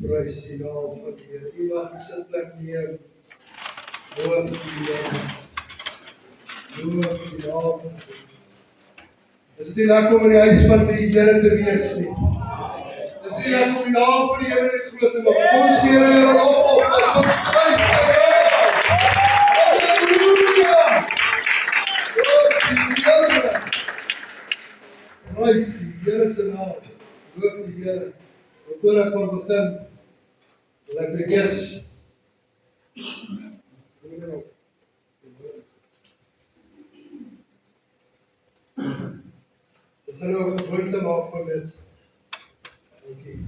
Prys die naam van die Here. U wat die sitplek neem, loof die Here. Loof die naam van die Here. Is dit nie lekker om in die huis van die Here te wees nie? Is dit nie lekker om die naam van die Here net groot te maak? Kom ons gee Here op, dat ons prys sy naam. Halleluja! Loof die Here. Prys die Here se naam. Loof die Here. Voor ek kan begin, wil ek eers begin ook 'n punt te maak van dit. Dankie.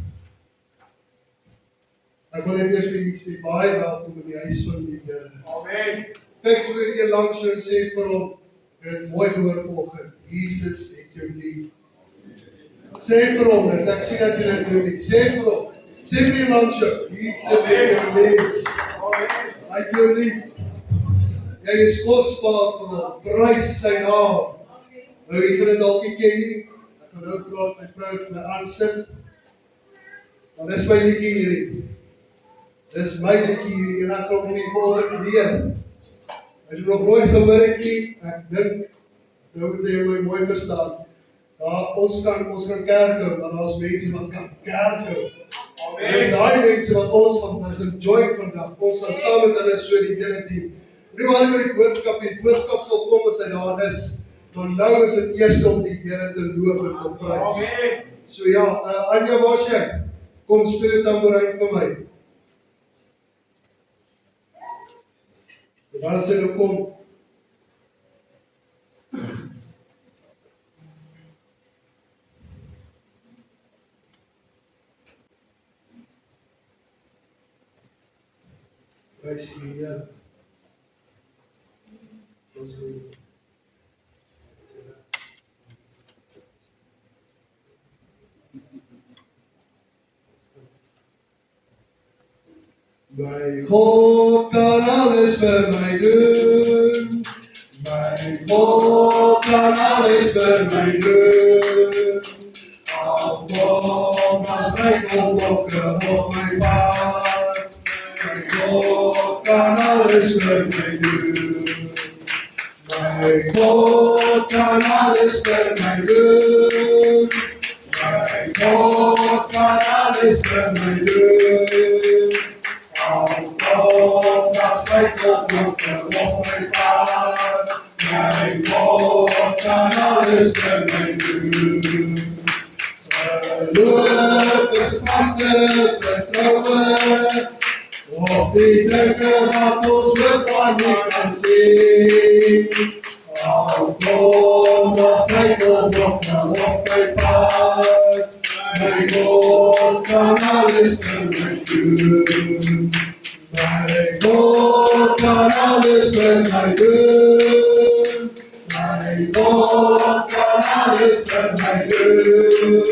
Ek wil net eers vir julle sê, baie welkom in die huis van die Here. Amen. Kyk so weer een langs jou en sê vir hom, jy het mooi gehoor vanoggend, Jesus het jou lief. Sê vir hom dat ek sien dat jy dit doen nie. Sê vir hom. Sê vir die langs jou. Jesus het jou lief. Hy het jou lief. Jy is kosbaar vir hom. Prys sy naam. Nou jy gaan dit dalk nie ken nie. Ek gaan nou praat met my vrou vir my aansit. Want dis my liedjie hierdie. Dis my liedjie hierdie. En ek gaan hom nie volgende leer. As jy nog nooit gehoor het nie, ek dink nou moet jy my mooi verstaan. Ja, ons kan kerk hou, maar daar's mense wat kan kerk hou. Amen. Dis daai mense wat ons van enjoy vandag. Ons gaan saam met hulle so die Here dien. Nie alleen met die boodskap sal kom as hy daar is. Maar nou is dit eers om die Here te loof en te prys. Amen. So ja, Anja, waar is jy? Kom speel die tamboerijn vir my. Waar is hy nou kom? Prys die Here. My God kan alles vir my doen. My God kan alles vir my doen. Al kom as my kondokke op my pad. My God kan alles vir my doen. My God kan alles vir my doen. My God kan alles vir my doen. Al kom as my kondokke op my pad. My God kan alles vir my doen. Geloof is vaste vertroue. Op die plekke wat ons hoop van nie kan sien. Al kom as my kondokke op my pad. My God kan alles vir my doen. My God kan alles vir my doen. My God kan alles vir my doen.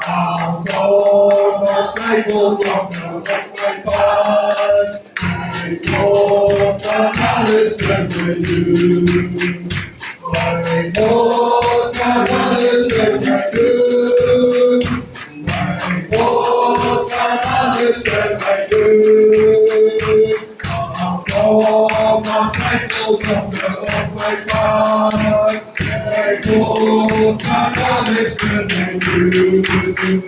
Al kom as my kondokke op my pad. My God kan alles vir my doen. My God kan alles vir my doen. My God kan alles vir my doen. Al kom as my kondokke op my pad. My God kan alles vir my doen.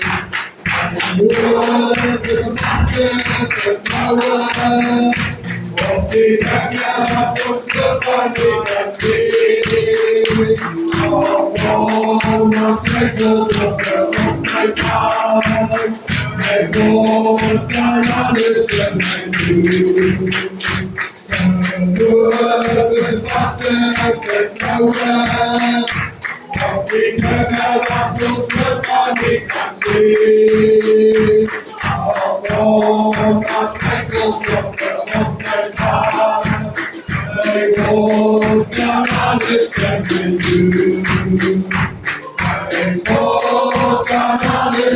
Geloof is vaste vertroue. Op die plekke wat ons hoop van nie kan sien. Al kom as my kondokke op my pad. My God kan alles vir my doen. Geloof is vaste vertroue. Op die plekke wat ons hoop van nie kan sien. Al kom as my kondokke op my pad. My God kan alles vir my doen. My God kan alles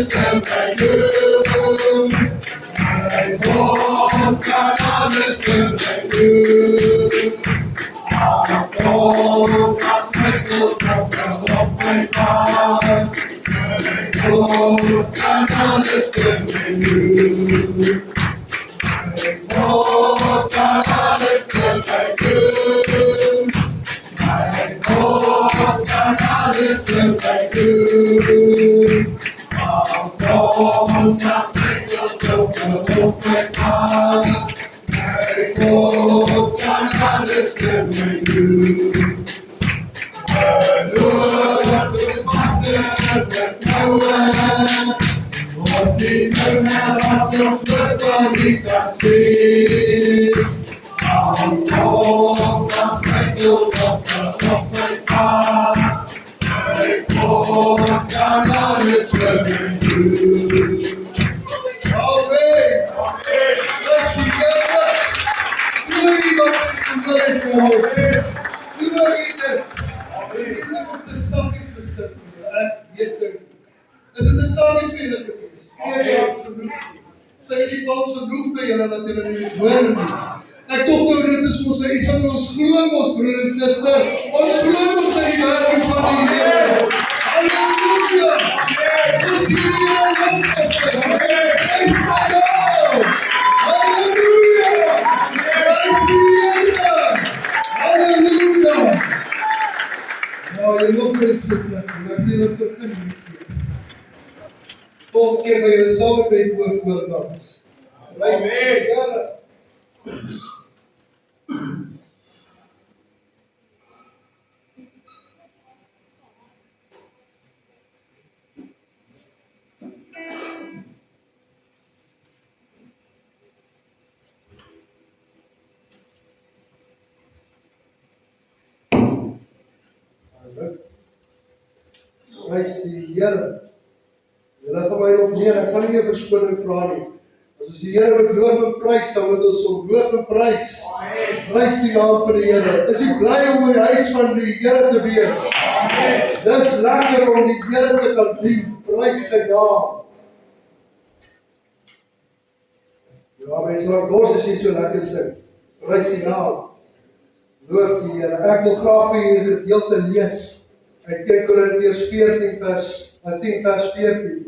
Prys die Here. Julle gaan my nog leer, ek gaan nie meer verskoning vra nie. As ons die Here moet loof en prys, dan moet ons hom loof en prys. Prys die naam van die Here. Is jy bly om in die huis van die Here te wees? Dis lekker om die Here te kan dien. Prys sy naam. Ja, mense, wat dors as jy so lekker sing. Prys die naam. Loof die Here. Ek wil graag vir julle 'n gedeelte lees uit 1 Korintiërs 10 vers 14.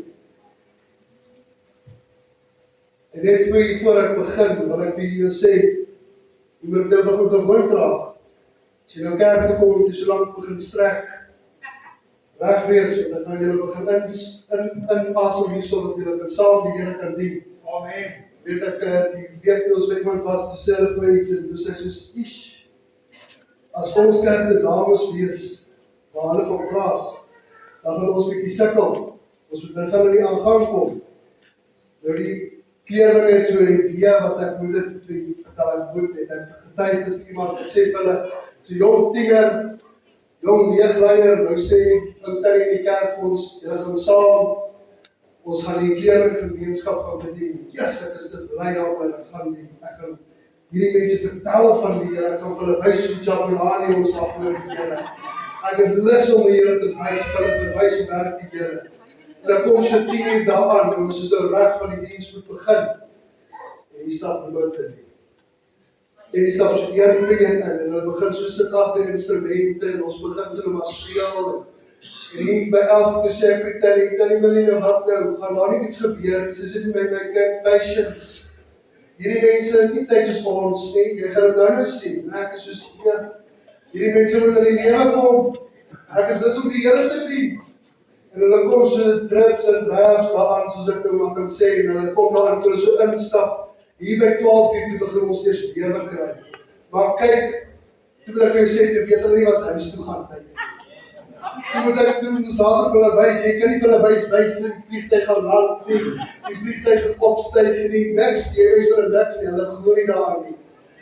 En net voor ek begin, wil ek vir julle sê, jy moet nou begin gewoond raak. As jy nou kerk toe kom, moet jy so lank begin strek. Reg wees, want dan gaan julle begin inasem hier sodat julle kan saam die Here kan dien. Amen. Weet ek, die week ons met my was te sê vir iets en toe sê soos, ish, as ons kerk die dames wees, waar hulle van praat, dan gaan ons bietjie sukkel. Ons moet dan gaan in die aangang kom. Nou die keerling het so 'n idee wat ek moet dit vertel ek moet het. Ek getuig dit vir iemand, ek sê vir hulle, so jong tiener, jong jeugleier, nou sê ou tannie in die kerk vir ons, julle gaan saam, ons gaan die keerling gemeenskap gaan bedien. Yes, ek is te bly daaroor, ek gaan hierdie mense vertel van die Here, ek kan vir hulle wys hoe Jabulani ons daar voor die Here. Ek is lus om die Here te wys, vir hulle te wys hoe werk die Here. En dan kom so 10 uur daaraan, en ons is nou reg van die diens moet begin. En die stap behoort te nie. En die stap so een vir een in, en hulle begin so sit agter die instrumente, en ons begin toe maar speel. En hier by 11 toe sê ek vir Tannie Melina, wat nou, gaan daar nie iets gebeur, sy sê vir my kyk, patience. Hierdie mense het nie tyd soos vir ons nie, jy gaan dit nou sien, en ek is soos, ja, hierdie mense moet in die lewe kom, ek is dus om die Here te dien, en hulle kom so drips en drabs daaraan, soos ek nou maar kan sê, en hulle kom daaraan, toe hulle so instap, hier by 12 uur, toe begin ons eers lewe kry, maar kyk, toe wil ek vir jou sê, toe weet hulle nie wat sy huis toe gaan tyd, toe moet ek doen, ons later vir hulle wys, jy kan nie vir hulle wys, die vliegtuig gaan land nie, die vliegtuig gaan opstyg nie, niks, jy wees vir niks nie, hulle glo nie daaraan nie.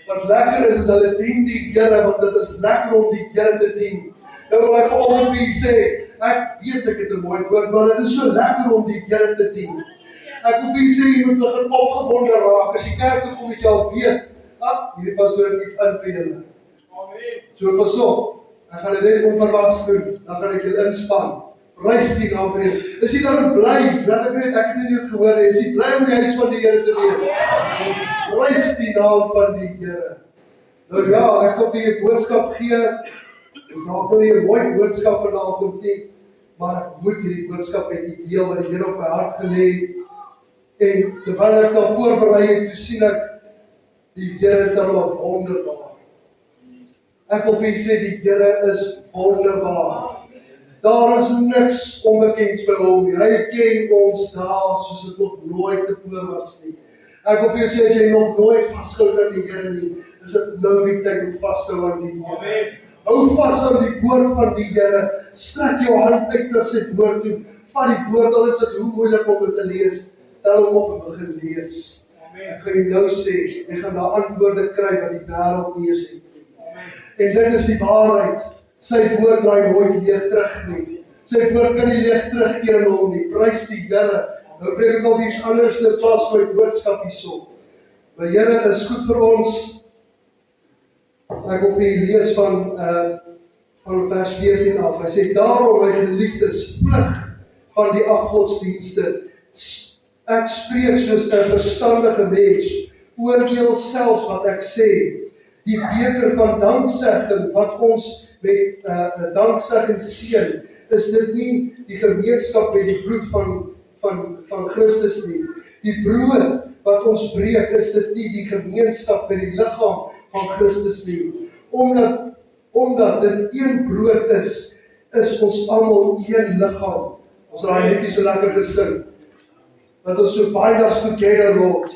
Wat lekker is hulle dien die Here, want dit is lekker om die Here te dien. Nou wil ek vanoggend vir julle sê, ek weet ek het 'n mooi woord, maar dit is so lekker om die Here te dien. Ek wil vir julle sê, jy moet begin opgewonde raak, as jy kerk toe kom, het jy al weet, hierdie pastoor het iets in vir julle. So pas op, ek gaan dit net onverwags doen, dan gaan ek julle inspan. Prys die naam van die Here. Is jy daarin bly? Laat ek weet, ek het nie dit gehoor nie. Is jy bly om die huis van die Here te wees? Prys die naam van die Here. Nou ja, ek gaan vir jou 'n boodskap gee. Dis dalk nou nie 'n mooi boodskap vanavond nie, maar ek moet hierdie boodskap met die deel wat die Here op my hart gelê het. En terwyl ek nou voorberei het, toe sien ek, die Here is dan maar wonderbaar. Ek wil vir julle sê, die Here is wonderbaar. Daar is niks onbekends by hom nie. Hy ken ons daar soos dit nog nooit tevore was nie. Ek wil vir jou sê, as jy nog nooit vasgehou aan die Here nie, is dit nou die tyd om vas te hou aan die Here. Hou vas aan die woord van die Here. Strek jou hand uit na sy woord toe. Vat die woord, al is dit hoe moeilik om dit te lees. Tel hom op en begin lees. Ek gaan jou nou sê, jy gaan daar antwoorde kry wat die wêreld nie eens het nie. En dit is die waarheid. Sy woord draai nooit leeg terug nie. Sy woord kan nie leeg terugkeer in hom nie. Prys die Here. Nou preek ek al iets anders in plaas van my boodskap hierso. Maar Here is goed vir ons. Ek wil vir julle lees van vers 14 af. Hy sê, daarom my geliefdes, vlug van die afgodsdienste. Ek spreek soos 'n verstandige mens, oordeel selfs wat ek sê. Die beker van danksegging wat ons met danksegging seën, is dit nie die gemeenskap met die bloed van Christus nie. Die brood wat ons breek, is dit nie die gemeenskap met die liggaam van Christus nie. Omdat dit een brood is ons almal een liggaam. Ons het daai liedjie so lekker gesing. Dat ons so bind us together, Lord.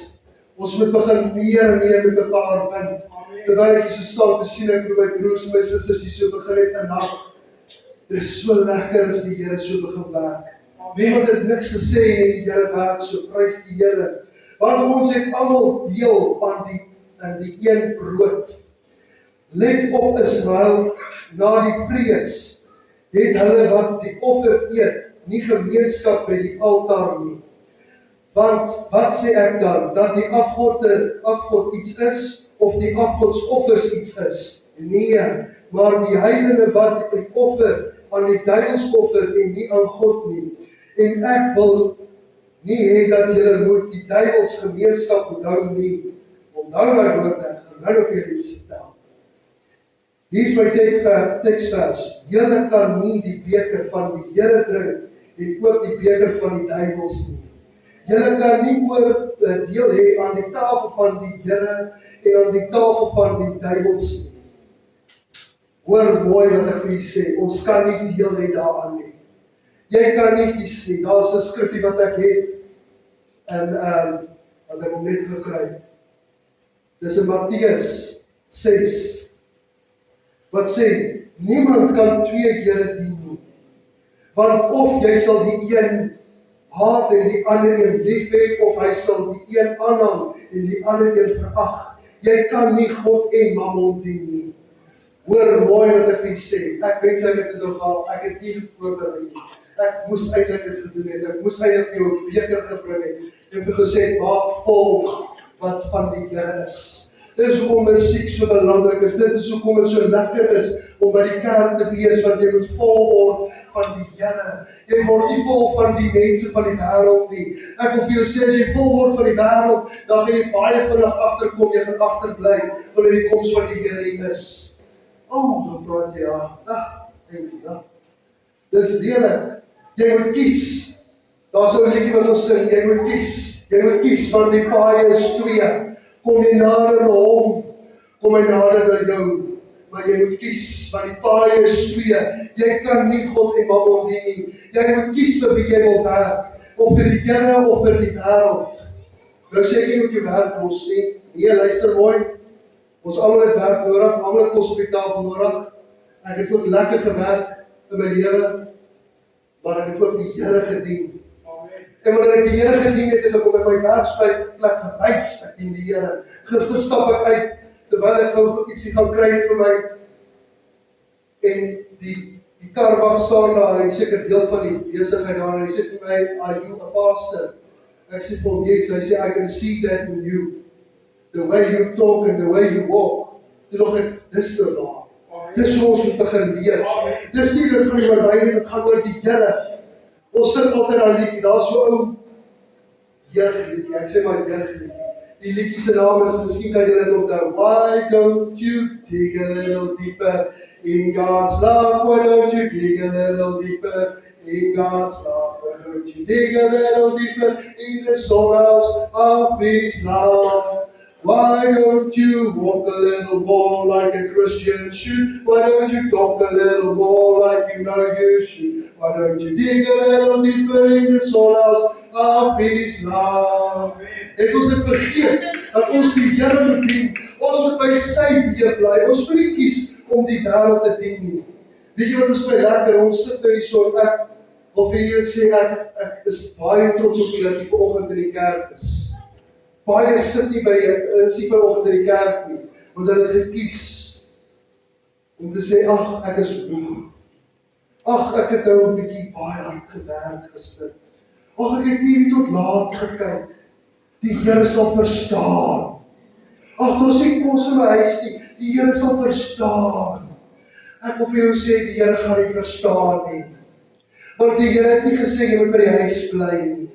Ons moet begin meer en meer met mekaar bind. Terwyl ek hier so staan te sien, ek my broers en my susters hier so begin het in nag. Dit is so lekker as die Here so begin werk. Niemand het niks gesê en die Here werk so, prys die Here. Want ons het almal deel aan die een brood. Let op Israel, na die vrees, het hulle wat die offer eet, nie gemeenskap by die altaar nie. Want wat sê ek dan? Dat die afgod iets is, of die afgodsoffers iets is? Nee, maar die heidene wat die offer aan die duivelsoffer en nie aan God nie. En ek wil nie hê dat julle moet die duivels gemeenskap onthou nie. Onthou my woorde, ek gaan nou vir julle iets vertel. Hier is my teksvers. Julle kan nie die beker van die Here drink en ook die beker van die duivels nie. Julle kan nie deel hê aan die tafel van die Here en aan die tafel van die duivels nie. Hoor mooi wat ek vir julle sê, ons kan nie deel hê daaraan nie. Jy kan nie kies nie. Daar is 'n skrifgie wat ek het en wat ek hom net gekry. Dis in Matteus 6. Wat sê, niemand kan twee Here dien nie. Want of jy sal die een haat en die ander een lief hê, of hy sal die een aanhang en die ander een verag. Jy kan nie God en Mammon dien nie. Hoor mooi wat ek vir julle sê. Ek wens ek het dit nog al, ek het nie dit voorberei nie. Ek moes eintlik dit gedoen het. Ek moes eintlik vir jou 'n beker gebring het en vir gesê, maak vol wat van die Here is. Dit is hoekom musiek so belangrik is. Dit is hoekom dit so lekker is om by die kerk te wees, want jy moet vol word van die Here. Jy word nie vol van die mense van die wêreld nie. Ek wil vir jou sê, as jy vol word van die wêreld, dan gaan jy baie vinnig agterkom, jy gaan agterbly wanneer die koms van die Here hier is. Dan praat jy aan. Dis lelik. Jy moet kies. Daar's 'n liedjie wat ons sing, jy moet kies. Jy moet kies, want die paai is twee. Kom jy nader na hom, kom hy nader na jou. Maar jy moet kies, want die paai is twee. Jy kan nie God en Mammon dien nie. Jy moet kies vir wie jy wil werk. Of vir die Here of vir die wêreld. Nou sê ek jy moet jou werk los nie. Nee, luister mooi. Ons almal het werk nodig, almal het kos op die tafel nodig. Ek het ook lekker gewerk in my lewe, maar ek het ook die Here gedien. En wanneer ek die Here gedien het, het ek op my werksplek gewys, ek dien die Here. Gister stap ek uit, terwyl ek gou ietsie gaan kry vir my, en die karwag staan daar, hy seker deel van die besigheid daar, en hy sê vir my, are you a pastor? Ek sê vir hom, yes, hy sê, I can see that in you. The way you talk and the way you walk. Toe dog ek, dis nou daar. Dis hoe ons moet begin leef. Dis nie dit van die oorwyding, dit gaan oor die Here. Ons sing altyd daai liedjie, daar's so ou jeugliedjie, ek sê maar jeugliedjie. Die liedjie se naam is, miskien kan julle dit onthou. Why don't you dig a little deeper in God's love? Why don't you dig a little deeper in God's love? Why don't you dig a little deeper in the storehouse of His love? Why don't you walk a little more like a Christian should? Why don't you talk a little more like you know you should? Why don't you dig a little deeper in the storehouse of His love? Het ons het vergeet dat ons die Here moet dien. Ons moet by sy weë bly. Ons moet nie kies om die wêreld te dien nie. Weet jy wat is my lekker? Ons sit nou hier so, ek wil vir julle sê, ek is baie trots op julle dat jy vanoggend in die kerk is. Baie sit nie is nie vanoggend in die kerk nie, want hulle het gekies om te sê, ag, ek is moeg. Ag, ek het nou 'n bietjie baie hard gewerk gister. Ag, ek het TV tot laat gekyk. Die Here sal verstaan. Ag, daar's nie kos in my huis nie. Die Here sal verstaan. Ek wil vir jou sê, die Here gaan nie verstaan nie. Want die Here het nie gesê jy moet by die huis bly nie.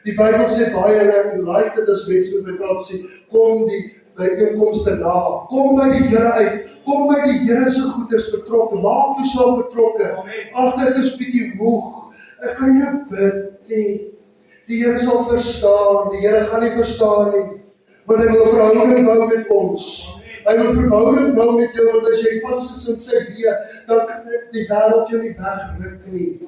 Die Bybel sê baie, en ek like dit as mense met my praat sê, kom die byeenkomste na. Kom by die Here uit. Kom by die Here se goeders betrokke. Maak jouself betrokke. Ag, ek is bietjie moeg. Ek kan nie bid nie. Die Here sal verstaan. Die Here gaan nie verstaan nie. Want hy wil 'n verhouding bou met ons. Hy wil 'n verhouding bou met jou, want as jy vas is in sy weë, dan kan die wêreld jou nie wegruk nie.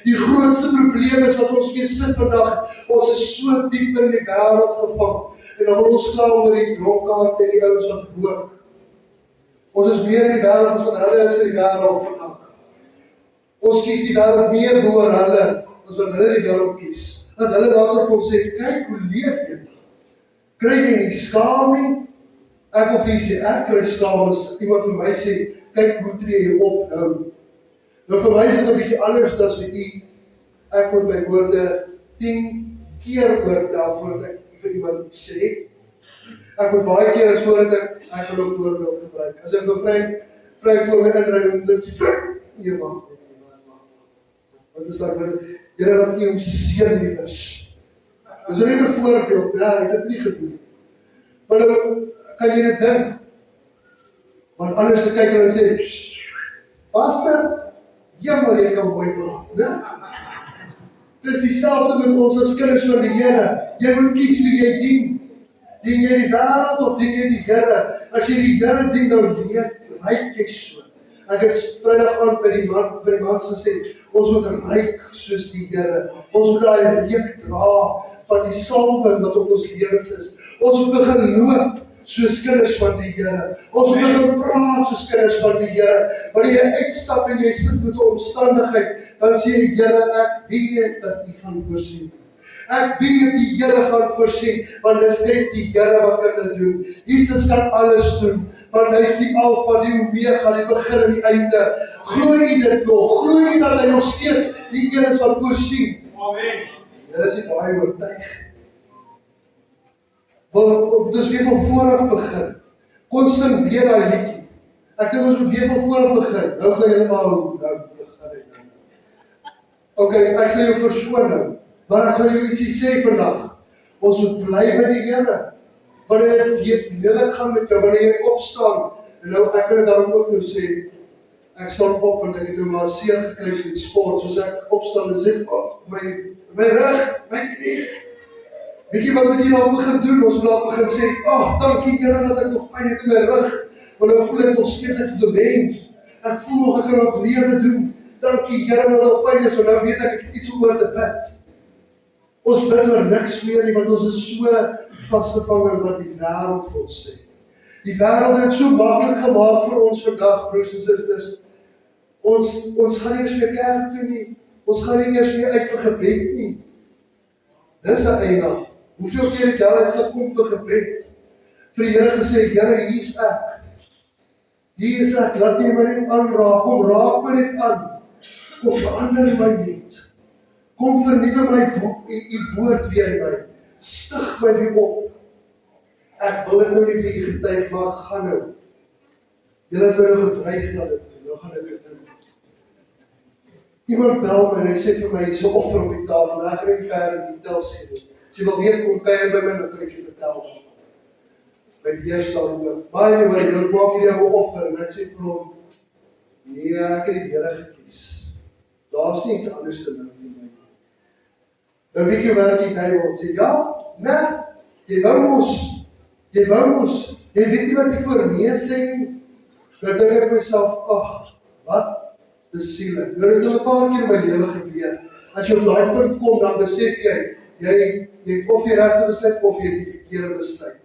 Die grootste probleem is wat ons mee sit vandag. Ons is so diep in die wêreld gevang. En dan wil ons kla oor die dronkaard en die ouens wat rook. Ons is meer in die wêreld as wat hulle is in die wêreld vandag. Ons kies die wêreld meer bo hulle as wat hulle die wêreld kies. Dat hulle later vir ons sê, kyk hoe leef jy. Kry jy nie skaam nie? Ek of jy sê, ek kry skaam as iemand vir my sê, kyk hoe tree jy op nou. Nou vir my is dit 'n bietjie anders as vir u. Ek moet my woorde 10 keer oortel voordat ek vir iemand iets sê. Ek moet baie keer as voordat ek wil 'n voorbeeld gebruik. As ek nou vry voor my inry en dit sê, nee, wag. Wat is dat? Here, dat nie om seën liewers. Dis net 'n voorbeeld, ja, ek het dit nie gedoen nie. Maar nou kan jy dit dink. Want anders te kyk en sê, Pastor, jammer jy kan mooi praat, né? Dis dieselfde met ons as kinders van die Here. Jy moet kies wie jy dien. Dien jy die wêreld of dien jy die Here? As jy die Here dien, dan ryk jy so. Ek het Vrydag aan by die man gesê, ons moet ryk soos die Here. Ons moet daai reuk dra van die salwing wat op ons lewens is. Ons moet begin loop soos kinders van die Here. Ons moet begin praat soos kinders van die Here. Wanneer jy uitstap en jy sit met 'n omstandigheid, dan sê jy, Here, ek weet dat U gaan voorsien. Ek weet die Here gaan voorsien, want dis net die Here wat kan dit doen. Jesus kan alles doen, want hy is die Alfa, die Omega, die begin en die einde. Glo jy dit nog? Glo jy dat hy nog steeds die een is wat voorsien? Amen. Julle is nie baie oortuig. Want dis weer van vooraf begin. Kon sing weer daai liedjie. Ek dink ons moet weer van vooraf begin. Nou gaan julle maar nou begin het. Okay, ek sê jou verskoon nou. Maar ek gaan jou ietsie sê vandag. Ons moet bly by die Here. Wanneer dit lelik gaan met jou, wanneer jy opstaan, en nou ek kan dit daarom ook nou sê, ek staan op en ek het nou maar seer gekry met sport, soos ek opstaan en sê, my rug, my knie. Weet jy wat moet jy nou begin doen? Ons moet nou begin sê, dankie Here dat ek nog pyn het in my rug, want nou voel ek nog steeds ek is 'n mens. Ek voel nog ek kan nog lewe doen. Dankie Here dat daar pyn is, want nou weet ek het iets oor te bid. Ons bid oor niks meer nie, want ons is so vasgevang in wat die wêreld vir ons sê. Die wêreld het so maklik gemaak vir ons vandag, broers en susters. Ons gaan nie eers meer kerk toe nie. Ons gaan nie eers meer uit vir gebed nie. Dis 'n einde. Hoeveel keer het jy al uitgekom vir gebed? Vir die Here gesê, Here, hier is ek. Hier is ek, laat jy my net aanraak. Kom, raak my net aan. Kom, verander my net. Kom, vernuwe my u woord weer in my. Stig my weer op. Ek wil dit nou nie vir u getuig, maar ek gaan nou. Julle het my nou gedreig na dit toe, nou gaan ek dit doen. Iemand bel my en hy sê vir my, hier is 'n offer op die tafel, en ek gaan nie ver in detail sê nie. As jy wil weet, kom kuier by my, dan kan ek jy vertel daarvan. My deur staan oop. Maar anyway, nou maak hierdie ou offer, en ek sê vir hom, nee, ek het die Here gekies. Daar's nie iets anders te doen vir my. Nou weet jy wat die duiwel sê, ja, nee, jy wou mos, jy weet nie wat jy voor nee sê nie. Nou dink ek myself, ag, wat? Besielig. Nou het al 'n paar keer in my lewe gebeur. As jy op daai punt kom, dan besef jy het of die regte besluit of jy het die verkeerde besluit.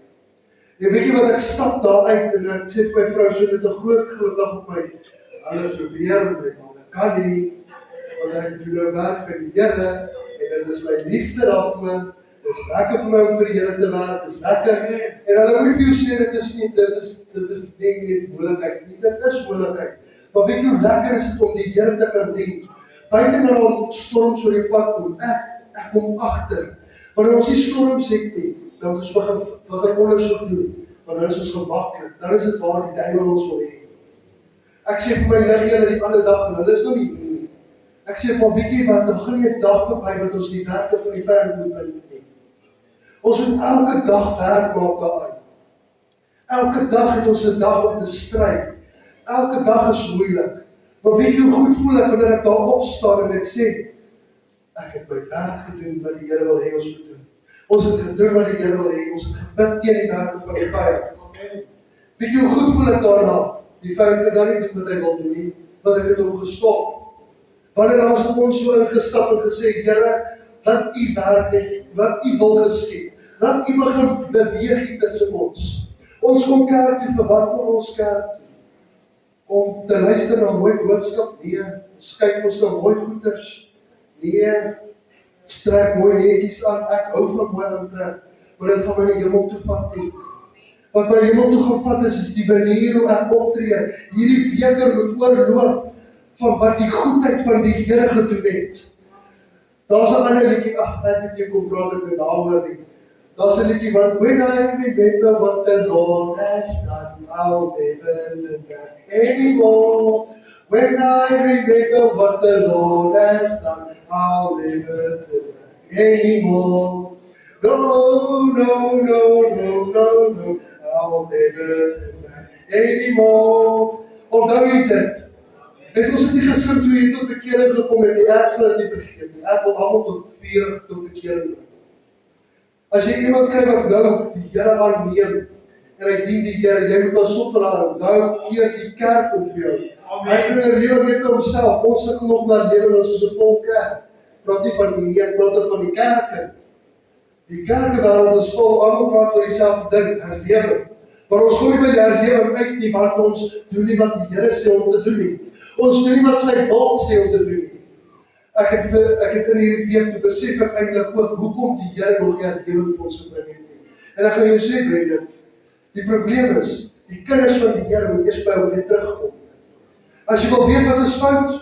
En weet jy wat, ek stap daar uit en ek sê vir my vrou so met 'n groot glimlag op my, hulle probeer my dan, ek kan nie, want ek doen nou werk vir die Here, en dit is my liefde daarvoor, dit is lekker vir my om vir die Here te werk, dit is lekker, en hulle moet vir jou sê, dit is nie moeilikheid nie, dit is moeilikheid. Maar weet jy hoe lekker is het om die Here te kan dien? Buiten dat al storms oor die pad kom, ek kom agter. Wanneer ons die storms het nie, dan moet ons begin ondersoek doen. Want dan is ons gemaklik, dan is dit waar die duiwel ons wil hê. Ek sê vir my lig julle die ander dag, en hulle is nou nie doen nie. Ek sê van, weet jy wat, dan gaan nie 'n dag verby wat ons die werke van die vyand moet doen nie. Ons moet elke dag werk maak daaraan. Elke dag het ons 'n dag om te stry. Elke dag is moeilik. Maar weet jy hoe goed voel ek wanneer ek daar opstaan en ek sê, ek het my werk gedoen wat die Here wil hê ons moet doen. Ons het gedoen wat die Here wil hê, ons het gebid teen die werke van die vyand. Weet jy hoe goed voel ek daarna? Die vyand kan dan nie doen wat hy wil doen nie, want ek het hom gestop. Wanneer ons ons so ingestap en gesê, Here, laat u werk en wat u wil geskied. Laat u begin beweeg hier tussen ons. Ons kom kerk toe, vir wat kom ons kerk toe? Om te luister na mooi boodskap? Nee. Ons kyk ons na mooi goeders? Nee. Strek mooi netjies aan, ek hou van mooi aantrek, maar dit gaan my nie hemel toe vat nie. Wat my hemel toe gaan vat is die manier hoe ek optree. Hierdie beker moet oorloop van wat die goedheid van die Here gedoen het. Daar's 'n ander liedjie, ek het jou kom praat ek daaroor nie. Daar's 'n liedjie wat, when I remember what the Lord has done, I'll never turn back anymore. When I remember what the Lord has done, I'll never turn back anymore. No, no, no, no, no, no, I'll never turn back anymore. Onthou jy dit? Het ons het nie gesin toe jy tot bekering gekom het, ek sal dit nie vergeet nie. Ek wil almal tot 40 tot bekering bring. As jy iemand kry wat nou die Here aanneem, en hy dien die Here, jy moet pas op vir haar, nou keer die kerk om vir jou. Hy doen 'n lewe net by homself, ons sukkel nog maar lewe as ons 'n vol kerk. Praat nie van die ek praat van die kerke. Die kerke wêreld is vol, almal praat oor dieselfde ding, herlewing. Maar ons gooi by die herlewing uit nie, want ons doen nie wat die Here sê om te doen nie. Ons doen nie wat sy wil sê om te doen nie. Ek het in hierdie week toe besef ek eintlik ook, hoekom die Here nog nie herlewing vir ons gebring het nie. En ek gaan jou sê, Brendan, die probleem is, die kinders van die Here moet eers by hom weer terugkom. As jy wil weet wat is fout,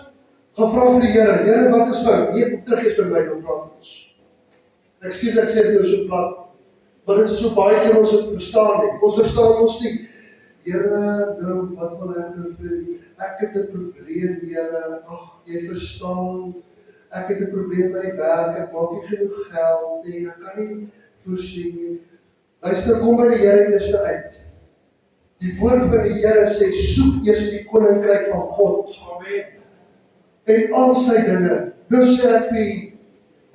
gaan vra vir die Here, Here, wat is fout? Nee, kom terug eers by my, dan praat ons. Ekskuus, ek sê dit nou so plat, maar dit is so baie keer ons het verstaan nie. Ons verstaan ons nie. Here, nou, wat wil ek nou vir die? Ek het 'n probleem, Here, jy verstaan, ek het 'n probleem by die werk, ek maak nie genoeg geld nie, ek kan nie voorsien nie. Luister, kom by die Here eers uit. Die woord van die Here sê, soek eers die koninkryk van God. Amen. En al sy dinge. Nou sê ek vir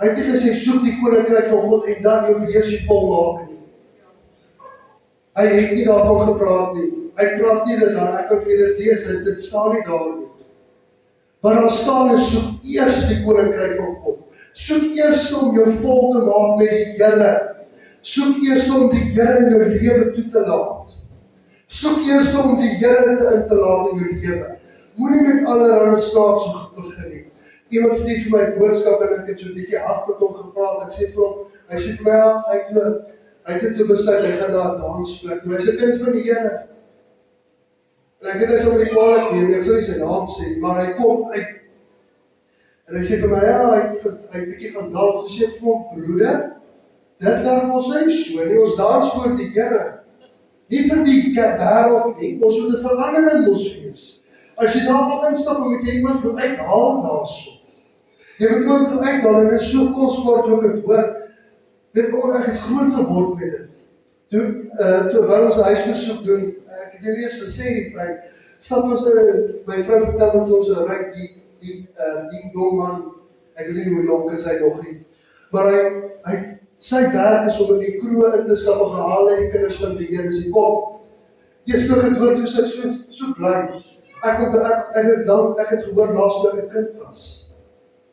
hy het nie gesê, soek die koninkryk van God en dan jou beheersie volmaak nie. Hy het nie daarvan gepraat nie. Hy praat nie dit daar, ek kan vir dit lees, dit staan nie daar nie. Wat daar staan is, soek eers die koninkryk van God. Soek eers om jou vol te maak met die Here. Soek eers om die Here in jou lewe toe te laat. Soek eers om die Here in te laat in jou lewe. Moenie met allerlei snaakse begin nie. Iemand stuur vir my boodskap en ek het so 'n bietjie hard met hom gepraat. Ek sê vir hom, hy sê vir my, hy het toe besluit, hy gaan daar dansplek toe. Hy sê, kind van die Here. En ek weet hy sal my nie kwalijk neem, ek sal nie sy naam sê, maar hy kom uit. En hy sê vir my, hy het bietjie gaan dans, hy sê vir hom, broeder, dit werk ons nie so nie, ons dans voor die Here. Nie vir die wêreld nie, ons moet 'n verandering mos wees. As jy daar wil instap, moet jy iemand van uithaal daarso. Jy moet iemand uithaal en dit is so kosbaar toe ek het hoor. Weet maar, ek het groot geword met dit. Terwyl ons 'n huisbesoek doen, ek het nie eens gesê die vrou, stap ons, my vrou vertel met ons, ryk die jong man, ek weet nie hoe jong is hy nog nie, maar sy werk is om in die kroeg in te stap en gehaal en die kinders van die Here sê, kom, jy skrik het hoor, toe sy so bly. Ek het gehoor laas toe ek 'n kind was,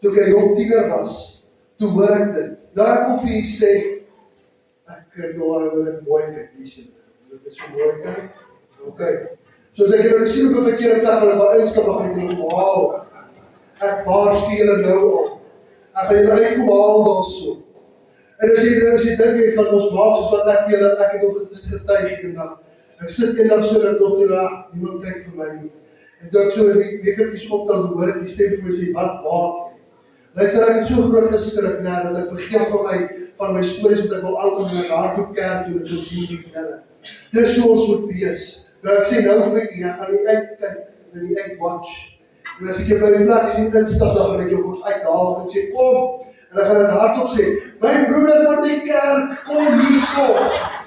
toe ek 'n jong tiener was, toe hoor ek dit. Nou ek wil vir jy sê, ek wil dit mooi kyk, dit is so mooi kyk, ok. So as ek julle sien op 'n verkeerde plek, hulle maar instap, dan gaan ek denk, wow, ek waarsku julle nou al, ek gaan julle uitkom haal daarso. En as jy dink, jy gaan ons maak soos wat ek vir julle, ek het nog getuig eendag. Ek sit eendag so dat nog toe, niemand kyk vir my nie. En toe ek so die wekertjies optel, hoor ek die stem vir my sê, wat maak jy? Luister, ek het so groot geskrik, dat ek vergeet van my stories wat ek wil aangaan, en ek hardloop kerk toe, en ek wil die Here. Dis so ons moet wees. Nou ek sê nou vir jy, ek gaan die uitkyk, en die uitwatch. En as ek jou by die plek sien instap, dan gaan ek jou goed uithaal, en sê, kom, en dan gaan ek hardop sê, my broeder van die kerk, kom hierso,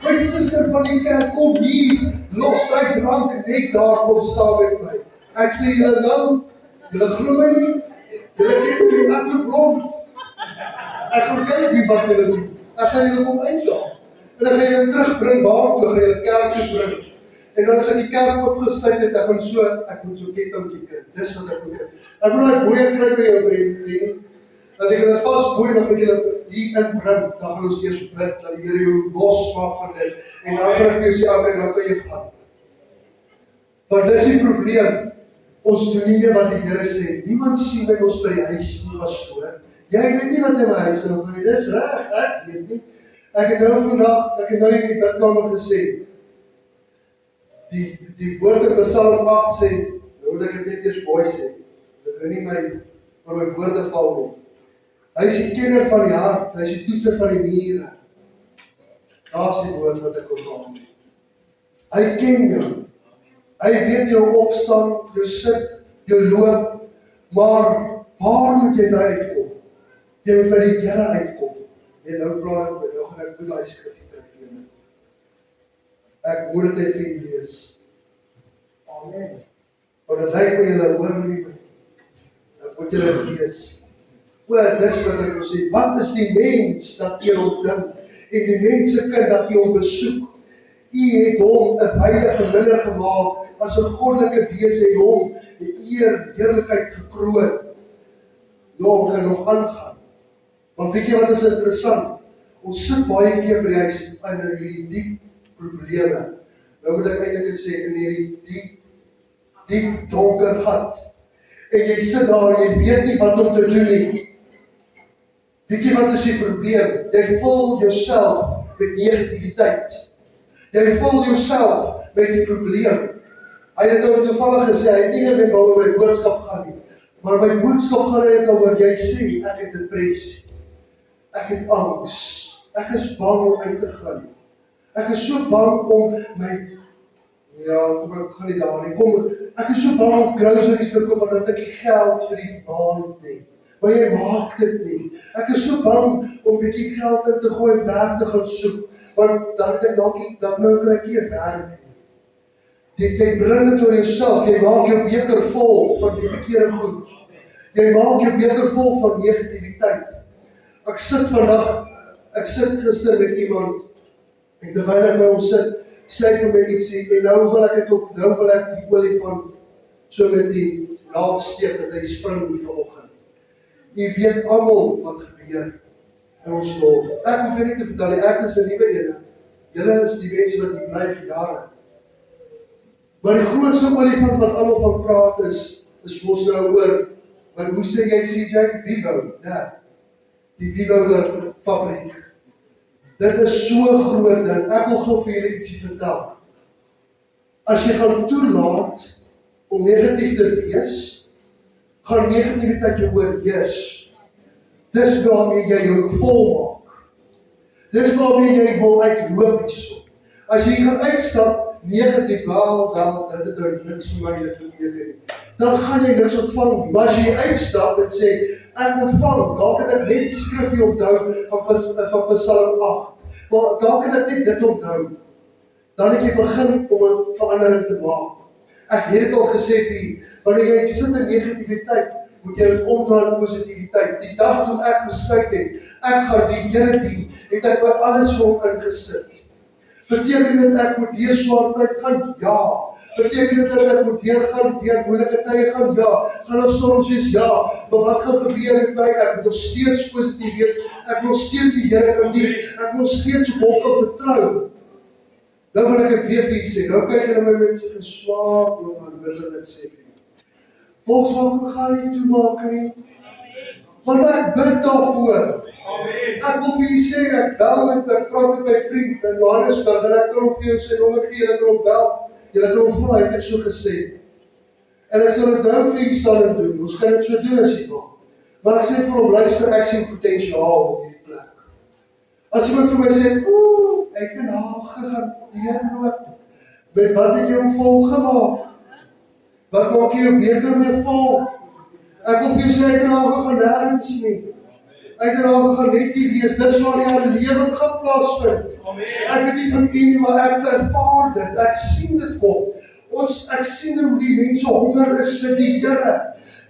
my suster van die kerk, kom hier, los die drank, net daar, kom staan met my. Ek sê julle nou, julle glo my nie, julle ken die ek loop rond. Ek gaan kyk wie wat julle doen. Ek gaan julle kom eindaal. En dan gaan julle terugbring, waarom toe gaan julle kerk toe bring. En dan as ek die kerk opgesluit het, ek moet so kettingkie kry. Dis wat ek moet kry. Ek moet nou boeie kry by jou brein, dat ek julle vastboei, dan gaan ek julle hier inbring, dan gaan ons eers bid, dat die Here jou losmaak van dit. En dan gaan ek vir jou sê, ok, nou kan jy gaan. Want dis die probleem. Ons doen nie meer wat die Here sê. Niemand sien by ons by die huis nie, pastoor. Jy weet nie wat in my huis is, maar dis reg, ek weet nie. Ek het nou in die bidkamer gesê, die woord in Psalm 8 sê, nou moet ek het net eers mooi sê, dit wil nie my woorde val nie. Hy is die kenner van die hart, hy is die toetser van die niere. Daar is die woord wat ek wil haal. Hy ken jou. Hy weet jou opstaan, jou sit, jou loop, maar waar moet jy by uitkom? Jy moet by die Here uitkom. En nou plan ek, nou gaan ek moet die skrifgie kry vir julle. Ek moet dit net vir julle lees. Amen. Want dit lyk my julle hoor nie my. Ek moet julle lees. Dis wat ek wil sê, wat is die mens dat jy hom dink, en die mensekind dat jy hom besoek? U het hom 'n heilige minner gemaak, as 'n goddelike wese het hom die heerlikheid gekroon. Ja, ek kan nog aangaan. Maar weet jy wat is interessant? Ons sit baie keer by die huis in hierdie diep probleme. Nou moet ek eintlik sê, in hierdie diep donker gat. En jy sit daar en jy weet nie wat om te doen nie. Weet jy wat is die probleem? Jy vul jouself met negativiteit. Jy vul jouself met die probleem. Hy het nou toevallig gesê, hy het nie weet waaroor my boodskap gaan nie. Maar my boodskap gaan net oor, jy sê, ek het depressie. Ek het angs. Ek is bang om uit te gaan. Ek is so bang om my, kom ek gaan nie daar nie, ek is so bang om groceries te koop, want ek nie geld vir die maand nie. Maar jy maak dit nie. Ek is so bang om bietjie geld in te gooi en werk te gaan soek, want dan het ek dan nou kan ek nie werk nie. Jy bring dit oor jouself, jy maak jou beker vol van die verkeerde goed. Jy maak jou beker vol van negativiteit. Ek sit gister met iemand, en terwyl ek by hom sit, sê hy vir my ietsie, en nou wil ek die olifant, so met die naaldsteek, dat hy spring vanoggend. Jy weet almal wat gebeur in ons dorp. Ek hoef jou nie te vertel, ek is 'n nuwe ene. Julle is die mense wat hier bly vir jare. Maar die grootste olifant wat almal van praat is mos nou oor, maar hoe sê jy CJ? Vivo, die Vivo fabriek. Dit is so groot ding, ek wil gou vir julle ietsie vertel. As jy gaan toelaat om negatief te wees, gaan negativiteit jou oorheers. Dis waarmee jy jou volmaak. Dis waarmee jy wil uitloop hierso. As jy gaan uitstap, negatief, dit het niks vir my dit beteken nie. Dan gaan jy niks ontvang, maar as jy uitstap en sê, Ek ontvang, dalk het ek net die skrifgie onthou van Psalm 8. Maar dalk het ek net dit onthou. Dan het jy begin om 'n verandering te maak. Ek het dit al gesê vir jy, wanneer jy sit in negativiteit, moet jy dit omdraai in positiwiteit. Die dag toe ek besluit het, ek gaan die Here dien, het ek vir alles vir hom ingesit. Beteken dit ek moet deur swaar tyd gaan? Ja. Beteken dit dat ek moet deurgaan, deur moeilike tye gaan? Ja. Gaan daar storms wees? Ja. Maar wat gaan gebeur met my? Ek moet nog steeds positief wees. Ek wil steeds die Here kan dien. Ek wil steeds op hom kan vertrou. Nou wil ek het weer vir jy sê. Nou kyk jy na my mense en swaar oor aan wat ek sê vir jy. Volks, waarom gaan nie toemaak nie? Want ek bid daarvoor. Ek wil vir jy sê, ek praat met my vriend in Johannesburg en ek kan hom vir jou sy nommer gee, jy kan hom bel, jy kan hom vra, het ek so gesê. En ek sal dit nou vir jy staan en doen, ons kan dit so doen as jy wil. Maar ek sê vir hom, luister, ek sien potensiaal op hierdie plek. As iemand vir my sê, ek het gegaan deur, met wat het jy hom vol gemaak? Wat maak jy jou beker meer vol? Ek wil vir jou sê, ek het gaan nergens nie. Ek het gaan net nie wees, dis waar jy herlewing gaan plaasvind. Ek weet nie van u nie, maar ek ervaar dit, ek sien dit kom. Ek sien hoe die mense honger is vir die Here.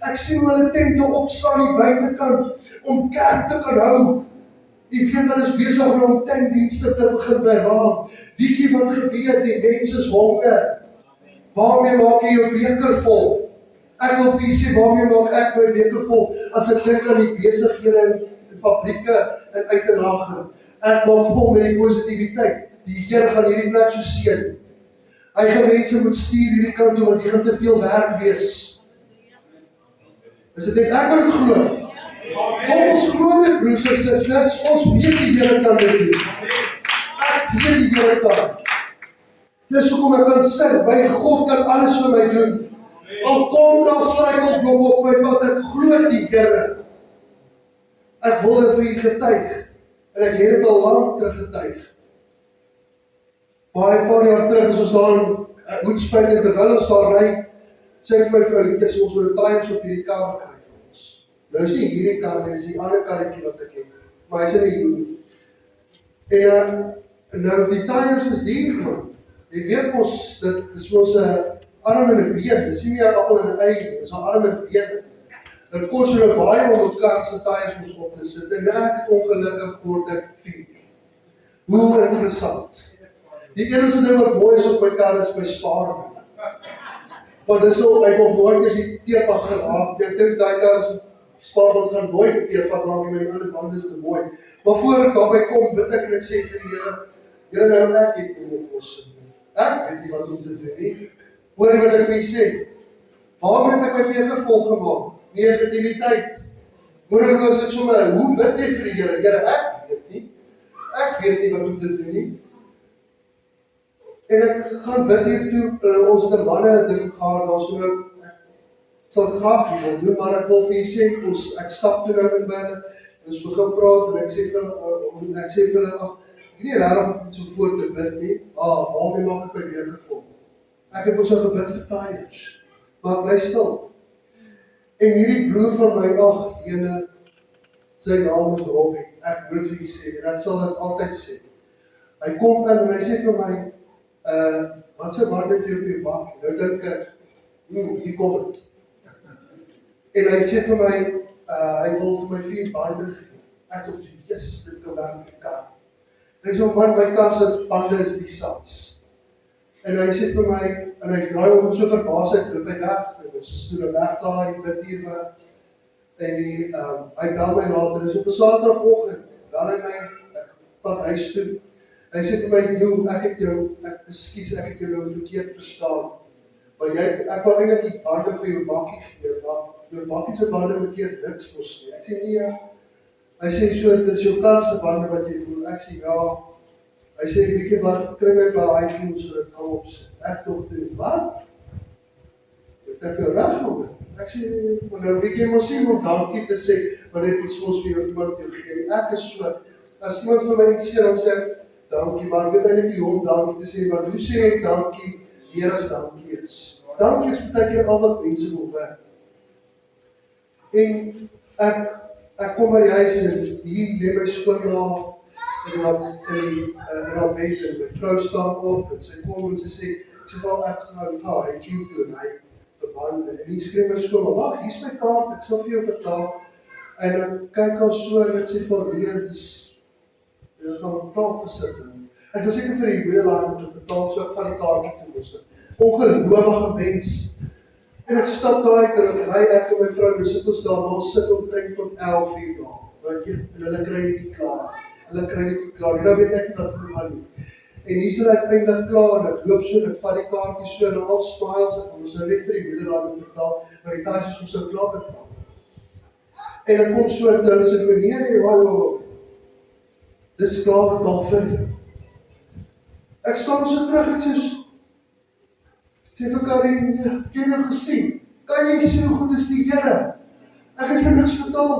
Ek sien hoe hulle tente opstaan die buitekant, om kerk te kan hou. Die weet hulle is besig om tentdienste te begin beraam. Wiekie wat gebeur, die mense is honger. Waarmee maak jy jou beker vol? Ek wil vir jy sê, waarmee maak ek my beker vol, as ek dink aan die besighede en die fabrieke en uit en nage. Ek maak vol met die positiwiteit. Die Here gaan hierdie plek so seën. Hy gaan mense moet stuur hierdie kant toe, want die gaan te veel werk wees. Is dit net ek wat het glo? Kom ons glo dit, broers en susters, ons weet die Here kan dit doen. Ek weet die Here kan. Dis hoekom ek kan sê, my God kan alles vir my doen. Al kom daar struikelblok op my pad, ek glo die Here. Ek wil dit vir u getuig, en ek het dit al lang terug getuig. Maar 'n paar jaar terug is ons daar in Hoedspruit en terwyl ons daar ry, sê vir my vrou, dis ons moet tyres op hierdie kar kry vir ons. Nou is nie hierdie kar, is die ander karretjie wat ek het, maar hy sê nie hierdie. En nou die tyres is duur man. Jy weet ons, dit is ons 'n arm en 'n been, dis nie meer 'n appel en 'n ei, dis 'n arm en been. Dit kos hulle baie om op kar se tyres moes op te sit, en ek het ongelukkig word ek 4. Hoe interessant. Die enigste ding wat mooi is op my kar is my spaarwiel. Maar dis al, ek nog nooit is die teerpad geraak, ek dink die kar is spaarwiel gaan nooit teerpad raak, maar die ander band is te mooi. Maar voor ek daarby kom, bid ek en ek sê vir die Here nou ek het nie oplossing. Ek weet nie wat om te doen nie. Hoor jy wat ek vir jy sê? Waarom het ek my beker vol gemaak? Negativiteit. Moedeloos het sommer, hoe bid jy vir die Here? Here, ek weet nie. Ek weet nie wat om te doen nie. En ek gaan bid hier toe, ons het 'n manne ding gehad, daar so nou, ek sal het graag hier wil doen, maar ek wil vir jy sê, ek stap toe nou in binne, en ons begin praat, en ek sê vir hulle, ek nie raar om so voor te bid nie, waarmee maak ek my beker vol? Ek het ons al gebid vir tyres, maar ek bly stil. En hierdie broer van my, jene, sy naam is Robbie, ek moet vir jy sê, en ek sal dit altyd sê. Hy kom in en hy sê vir my, wat sy band het jy op jy bak? Nou dink ek, hier kom het. En hy sê vir my, hy wil vir my 4 bande gee. Ek dink, yes, dit kan werk vir die kar. En hy sê, man, my kar se bande is die SAPS. En hy sê vir my, en hy draai om so verbaas uit, loop hy weg, en ons is toen weg daar, en bid hier vir, en hy bel my later, dis op 'n Saterdagoggend, bel hy my, ek pad huis toe. Hy sê vir my, ek het jou nou verkeerd verstaan, maar ek wou eintlik die bande vir jou bakkie gee, maar jou bakkie se bande verkeerd niks kos nie. Ek sê nee, hy sê so, dis jou kar se bande wat jy voel, ek sê ja, hy sê, weet jy wat, kry my by iTunes so dit gaan opsit, ek nog doen, wat? Ek jou reg hoor, ek sê, maar nou weet jy mos nie om dankie te sê, wanneer iets ons vir jou iemand jou gee, ek is so, as iemand vir my iets gee, dan sê ek, dankie, maar ek weet eintlik nie hoe om dankie te sê, maar hoe sê ek dankie, meer as dankie is. Dankie is baie keer al wat mense wil werk. En Ek kom by die huis en hier lê my skoonma in haar bed en my vrou staan op en sy kom en sy sê, ek gaan hy kiel toe en hy verband en die skree my skoonma, wag, hier is my kaart, ek sal vir jou betaal en dan kyk al so en ek sê vir nee, dit gaan klaar besit. Ek sal seker vir die moeilaar moet betaal, so ek van die kaart vir ons. Ongelowige mens. En ek stap daar uit en ek en my vrou, en sit ons daar, maar ons sit omtrent tot 11 uur daar. Weet jy, en hulle kry dit nie klaar. Nou weet ek nie wat vir my nie. En hier sit ek eintlik klaar, en ek loop so, en ek vat die kaartjie so, en al smiles, en ons nou net vir die moeder moet betaal, maar die taartjies ons nou klaar betaal. En ek kom so, en hulle sê, nee, wauw, dis klaar betaal vir jou. Ek staan so terug, ek sê vir Karin, ken jy gesien? Kan jy sê hoe goed is die Here? Ek het vir niks betaal.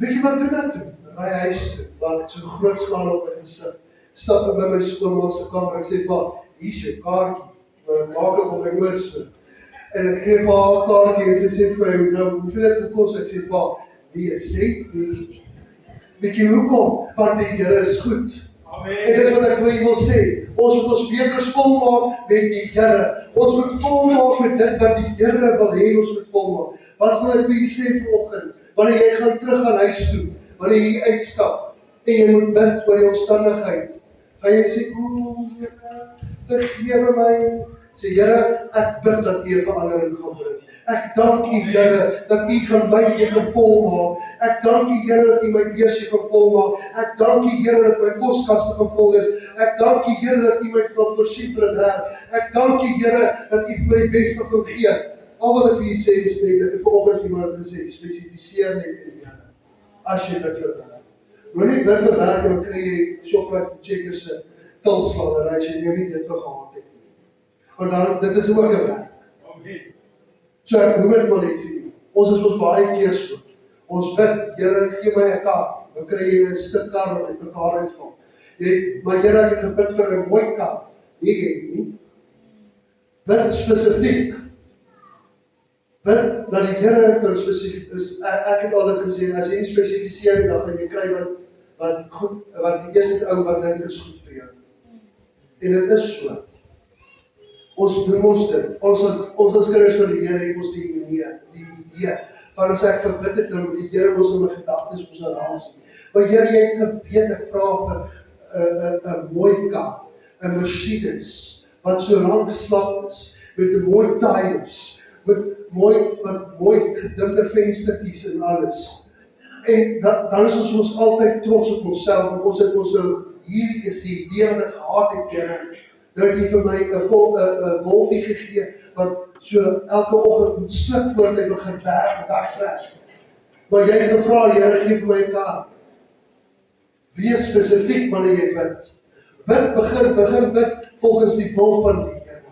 Weet jy wat doen ek toe? Ry huis toe, waar ek so groot skaal op my gesig. Stap ek by my skoonma se kamer, ek sê vir hier is jou kaartjie. Maar ek maak het op my oor so. En ek gee vir haar kaartjie en sy sê vir my, nou, hoeveel het gekos? Ek sê vir nee, sê nie. Weet jy hoekom? Want die Here is goed. Amen. En dis wat ek vir julle wil sê. Ons moet ons bekers volmaak met die Here. Ons moet volmaak met dit wat die Here wil hê ons moet volmaak. Wat wil ek vir julle sê vanoggend? Wanneer jy gaan terug aan huis toe, wanneer jy uitstap en jy moet bid oor die omstandigheid, gaan jy sê, Here, vergewe my. Sê, Here, ek bid dat U 'n verandering gaan bring. Ek dank U, Here, dat U gaan my lewe volmaak. Ek dank U, Here, dat U my beursie gaan volmaak. Ek dank U, Here, dat my koskaste gaan vol is. Ek dank U, Here, dat U my gaan voorsien vir 'n werk. Ek dank U, Here, dat U vir my die beste gaan gee. Al wat ek vir U sê is net, dat ek vanoggend iemand gesê, spesifiseer net in die Here. As jy bid vir werk. Nou nie bid vir werk en dan kry jy Shoprite Checkers se tilslaandery as jy nou nie dit vir gehad het. Want dan, dit is ook 'n werk. So ek noem dit maar net vir u. Ons is ons baie keer so. Ons bid, Here, gee my 'n kar. Dan kry jy 'n stuk kar wat uit mekaar uitval. Maar Here, ek het gebid vir 'n mooi kar. Nee. Bid spesifiek. Bid dat die Here kan spesifiek is. Ek het altyd gesê, as jy nie spesifiseer, dan gaan jy kry wat die eerste ou wat dink is goed vir jou. En dit is so. Ons doen ons dit. Ons as kinders van die Here het ons die idee van as ek verbid het, dan die Here ons in my gedagtes ons raas. Maar Here, jy het geweet, ek vra vir 'n mooi kar, 'n Mercedes, wat so lank slap is, met 'n mooi tyres, met mooi gedimde venstertjies en alles. En dan is ons altyd trots op onsself, want ons het ons nou, hierdie is die idee wat ek gehad het, Here. Nou het jy vir my 'n golfie gegee, wat so elke oggend moet sluk voordat ek begin dagtrek. Maar jy het gevra, Here, gee vir my 'n kar. Wees spesifiek wanneer jy bid. Begin bid volgens die wil van die Here.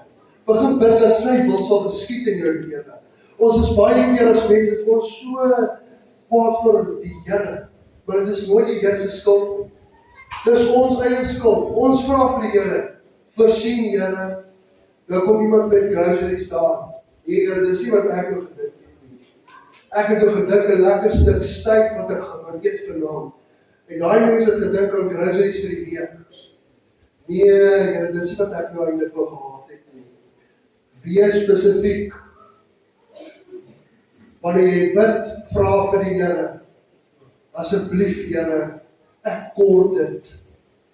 Begin bid dat sy wil sal geskied in jou lewe. Ons is baie keer as mense, ons so kwaad vir die Here, maar dit is nooit die Here se skuld nie. Dis ons eie skuld. Ons vra vir die Here, voorsien, Here. Nou kom iemand met groceries daar. Nee, Here, dis nie wat ek nou gedink het nie. Ek het nou gedink 'n lekker stuk steak wat ek gaan eet vanaand. En daai mense het gedink aan groceries vir die week. Nee, Here, dis nie wat ek nou eintlik wil gehad het nie. Wees spesifiek. Wanneer jy bid, vra vir die Here. Asseblief, Here, ek kort dit.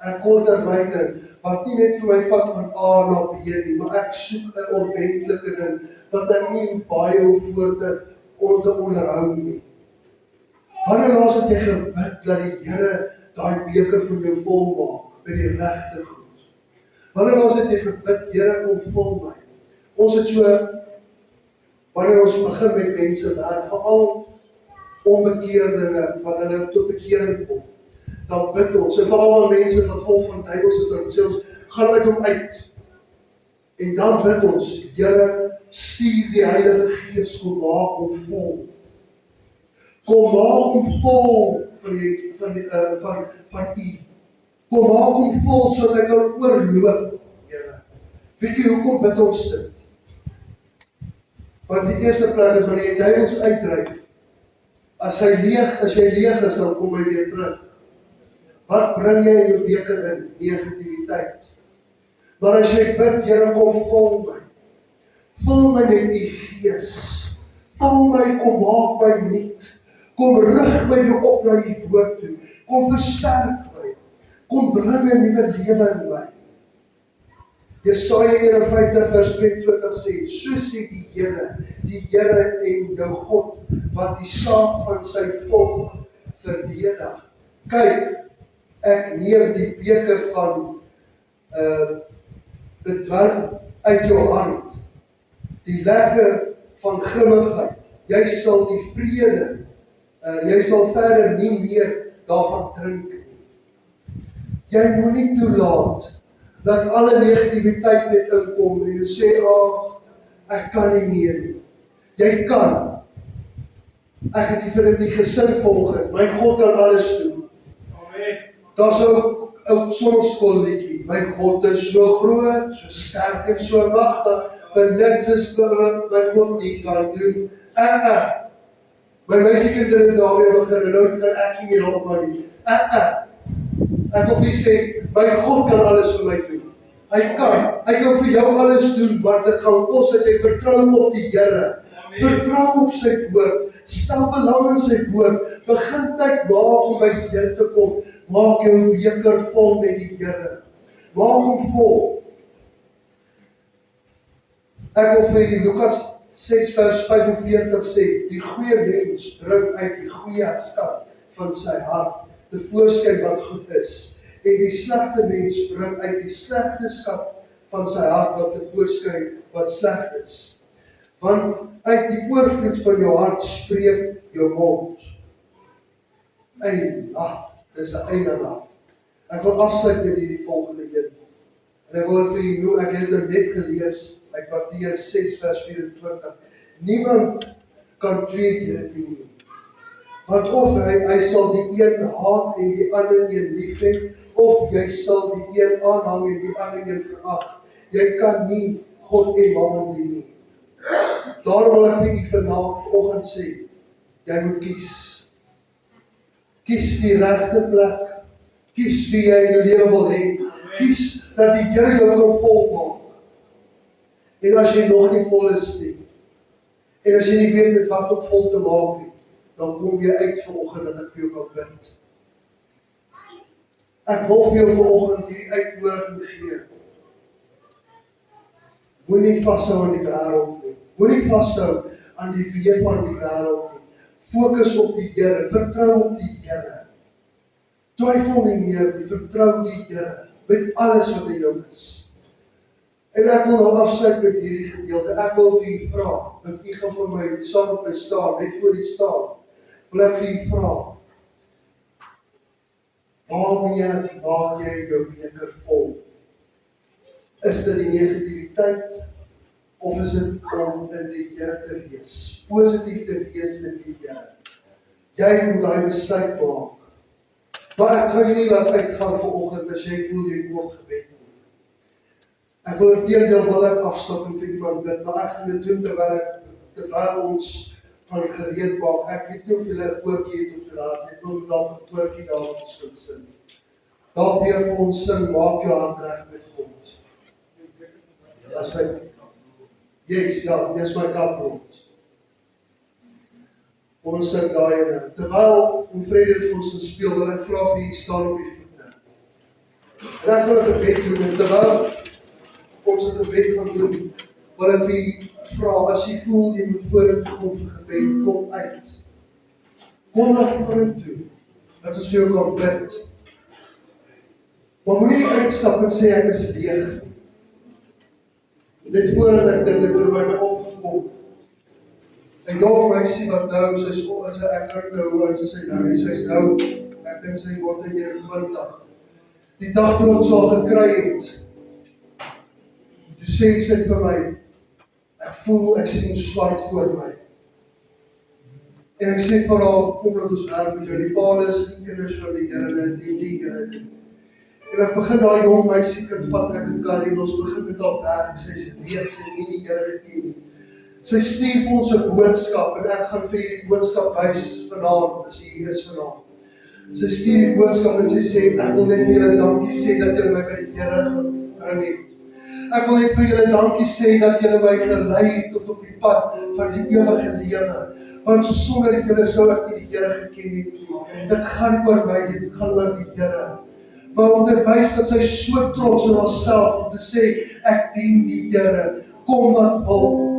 Ek kort 'n ruimte wat nie net vir my vat van A na B nie, maar ek soek 'n ordentlike ding wat ek nie hoef baie voor te onderhou nie. Wanneer laas het jy gebid dat die Here daai beker van jou vol maak met die regte goed? Wanneer laas het jy gebid, Here, kom vul my? Ons het so, wanneer ons begin met mense werk, veral onbekeerlinge, wanneer hulle tot bekering kom, dan bid ons, en veral aan mense wat vol van duiwels is, dan sê ons, gaan uit hom uit. En dan bid ons, Here, stuur die Heilige Gees, kom maak hom vol. Kom maak hom vol van U. Kom maak hom vol, sodat hy kan oorloop, Here. Weet jy, hoekom bid ons dit? Want die eerste plek is, wanneer jy duiwels uitdryf, As jy leeg is, dan kom hy weer terug. Wat bring jy in jou beker in? Negativiteit. Maar as jy bid, Here, kom vul my. Vul my met u gees. Vul my, kom maak my nuut. Kom rig my weer op na u woord toe. Kom versterk my. Kom bring 'n nuwe lewe in my. Jesaja 51 vers 22 sê, so sê die Here en jou God, wat die saak van sy volk verdedig. Kyk, ek neem die beker van bedwang uit jou hand, die lekker van grimmigheid. Jy sal die vrede, jy sal verder nie meer daarvan drink nie. Jy moet nie toelaat dat alle negativiteit net inkom en jy sê, ek kan nie meer nie. Jy kan. Ek het vir dit die gesin volgend. My God kan alles doen. Daar's ou sonskoolliedjie. My God is so groot, so sterk en so magtig, vir niks is wat my God nie kan doen. My meisiekind het daarmee begin, en nou kan ek nie meer opbou nie. Ek wil vir sê, my God kan alles vir my doen. Hy kan vir jou alles doen, maar dit gaan kos dat jy vertrou op die Here. Vertrou op sy woord, stel belang in sy woord, begin tyd maak om by die Here te kom, maak jou beker vol met die Here. Maak hom vol. Ek wil vir Lukas 6 vers 45 sê, die goeie mens bring uit die goeie skat van sy hart tevoorskyn wat goed is, en die slegte mens bring uit die slegte skat van sy hart wat tevoorskyn wat sleg is. Want uit die oorvloed van jou hart spreek jou mond. Dis 'n einde daar. Ek wil afsluit met hierdie volgende een. En ek wil dit vir julle noem, ek het dit net gelees uit Matteus 6 vers 24. Niemand kan twee Here dien nie. Want of hy sal die een haat en die ander een lief hê, of jy sal die een aanhang en die ander een verag. Jy kan nie God en Mammon dien nie. Daarom wil ek vir u vanoggend sê, jy moet kies. Kies die regte plek. Kies wie jy in jou lewe wil hê. Kies dat die Here jou kan volmaak. En as jy nog nie vol is nie, en as jy nie weet met wat om vol te maak nie, dan kom jy uit vanoggend dat ek vir jou kan bid. Ek wil vir jou vanoggend hierdie uitnodiging gee. Moenie vashou aan die wêreld nie. Moenie vashou aan die weë van die wêreld nie. Fokus op die Here, vertrou op die Here. Twyfel nie meer, vertrou die Here met alles wat in jou is. En ek wil nou afsluit met hierdie gedeelte. Ek wil vir u vra, dat u gaan vir my saam met my staan, net voor u staan. Wil ek vir u vra, waarmee maak jy jou beker vol? Is dit die negativiteit, of is dit om in die Here te wees? Positief te wees in die Here. Jy moet daai besluit maak. Maar ek kan jy nie laat uitgaan vanoggend as jy voel jy kort gebed nie. Ek wil inteendeel wil ek afstap en vir iemand bid, maar ek gaan dit doen terwyl ons gaan gereed maak. Ek weet nie of julle 'n koortjie het op geraad, ek wil dalk 'n koortjie daar wat ons kan sing. Dalk weer vir ons sing, maak jou hart reg met God. As my, yes, ja, dis my kampwoord. Ons sing daai ene. Terwyl Vrede vir ons gaan speel, wil ek vra vir u staan op die voete. En ek wil 'n gebed doen, en terwyl ons 'n gebed gaan doen, wil ek vir u vra, as jy voel jy moet vorentoe kom vir gebed, kom uit. Kom na vorentoe, dat ons vir jou kan bid. Maar moenie uitstap en sê ek is leeg. Net voordat ek dit het by my opgekom. 'n jong meisie wat nou, ek kan nou hoe oud sy nou, sy's nou, ek dink sy word in 20. Die dag toe ons al gekry het, toe sê sy vir my, ek voel, ek sien swart voor my. En ek sê vir haar, kom dat ons werk met jou, die paal is nie kinders van die Here, en die Here nie. En ek begin daai jong meisie kind vat ek in kar en ons begin met haar werk, sy sê nee, sy het nie die Here gedien nie. Sy stuur vir ons 'n boodskap, en ek gaan vir julle die boodskap wys vanaand, as jy hier is vanaand. Sy stuur die boodskap en sy sê, ek wil net vir julle dankie sê dat julle my by die Here gebring het. Ek wil net vir julle dankie sê dat julle my gelei het tot op die pad van die ewige lewe. Want sonder dat julle sou ek nie die Here geken het nie. Dit gaan nie oor my nie, dit gaan oor die Here. Maar om te wys dat sy so trots op haarself om te sê, ek dien die Here, kom wat wil.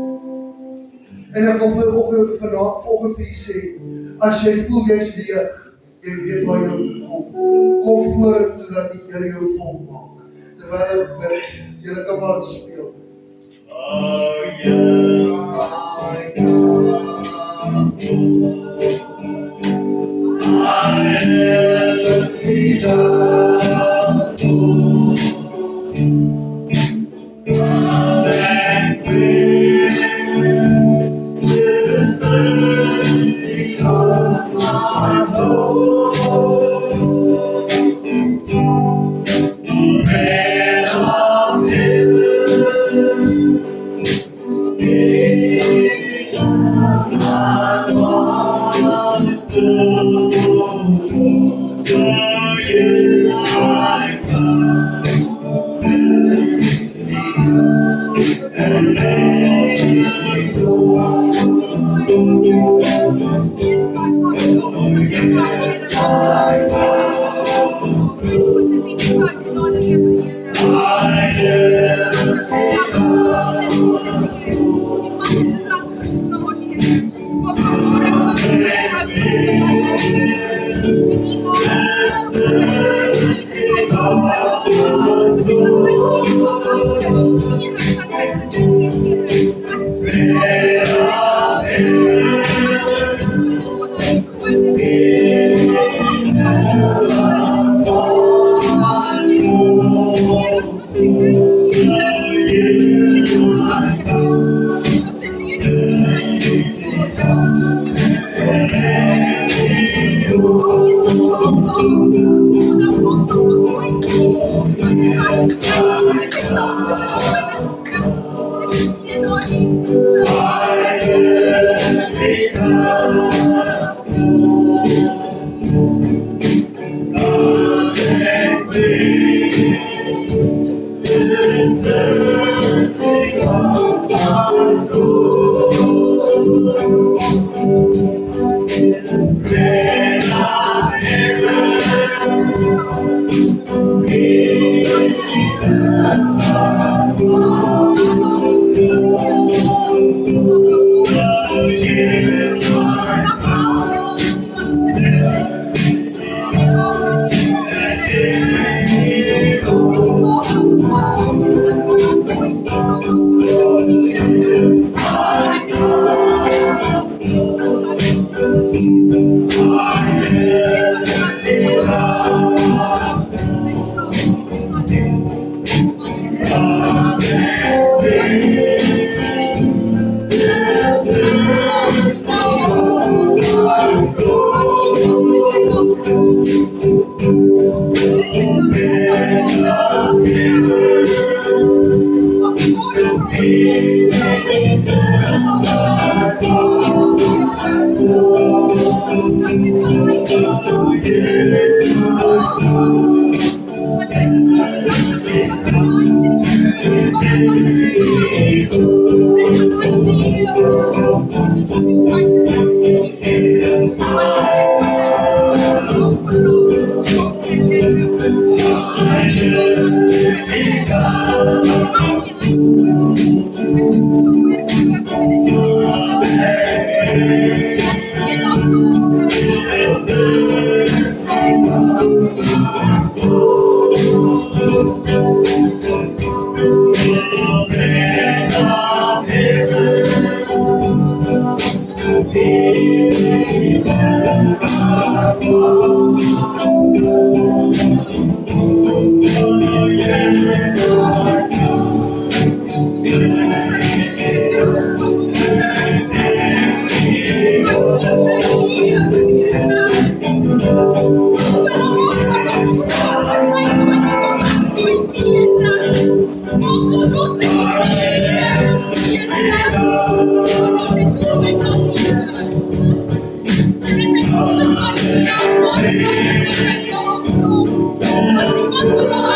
En ek wil vanoggend vir julle sê, as jy voel jy's leeg, jy weet waar jy moet kom vorentoe dat die Here jou vol maak. Terwyl ek bid, julle kan maar speel. Oh, Hallelujah.